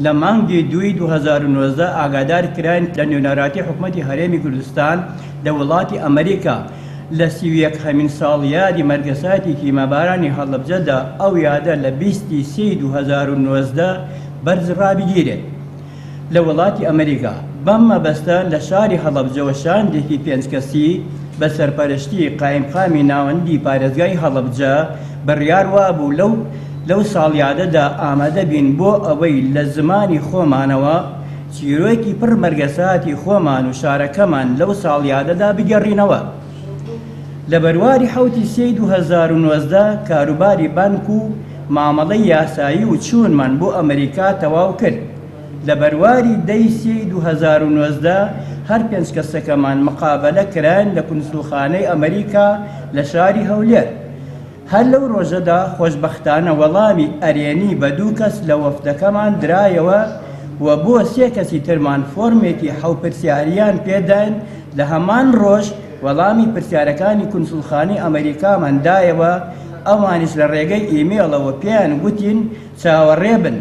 لە مانگی 2019 ئاگادار کران لە نوێنەراتی حکوومەتی هەرێمی کوردستان لە وڵاتی ئەمریکا لە 31 ساڵیادی مەرگەساتێکی مەبارانی هەڵەبجەدا ئەو یادە لە 20 بەرز ڕابگیرێت لە وڵاتی ئەمریکا. بەم مەبەستە لە شاری هەڵەبجەوە شاندێکی 5 کەسی بە سەرپەرشتی قایمقامی ناوەندی پارێزگای هەڵەبجە بڕیار وابوو لەو ساڵیادەدا ئامادە بین بۆ ئەوەی لە زمانی خۆمانەوە چیرۆکی پڕ مەرگەساتی خۆمان و شارەکەمان لەو ساڵیادەدا بگەڕینەوە. لە بەرواری 2019 کاروباری بانک و مامەڵەی یاسایی و چوونمان بۆ ئەمریکا تەواو کرد. لە بەرواری 2019 هەر 5 کەسەکەمان مقابلە کران لە کونسوڵخانەی ئەمریکا لە شاری هەولێر. هەر لەو ڕۆژەدا خۆشبەختانە وەڵامی ئەرێنی بە 2 کەس لە وەفدەکەمان درایەوە و بۆ 3 کەسی ترمان فۆرمێکی حەوپرسیاریان پێداین. لە هەمان ڕۆژ وەڵامی پرسیارەکانی کونسوڵخانەی ئەمریکامان دایەوە. ئەوانش لە ڕێگەی ئیمێڵەوە پێیان گوتین چاوەڕێ بن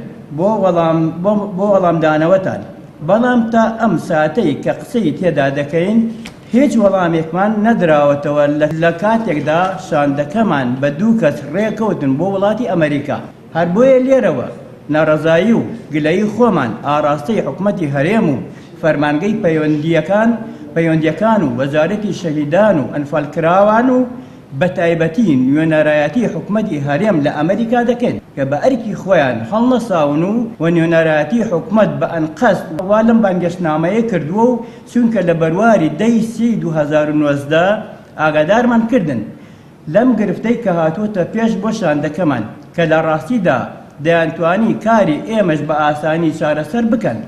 بۆ وەڵامدانەوەتان. بەڵام تا ئەم ساتەی کە قسەی تێدا دەکەین هیچ وەڵامێکمان نەدراوەتەوە لە کاتێکدا شاندەکەمان بە 2 کەس ڕێکەوتن بۆ وڵاتی ئەمریکا. هەر بۆیە لێرەوە ناڕەزایی و گلەیی خۆمان ئاراستەی حکوومەتی هەرێم و فەرمانگەی پەیوەندیەکان و وەزارەتی شەهیدان و ئەنفالکراوان و بە تایبەتی نوێنەرایەتی حکوومەتی هەرێم لە ئەمریکا دەکەن کە بە ئەرکی خۆیان هەڵنەساون و نوێنەرایەتی حکوومەت بە ئەنقەست وا لەم بانگەشتنامەیە کردووە و چونکە لە بەرواری 2019 ئاگادارمان کردن لەم گرفتەی کە هاتووەتە پێش بۆ شاندەکەمان کە لە ڕاستیدا دەیانتوانی کاری ئێمەش بە ئاسانی چارەسەر بکەن.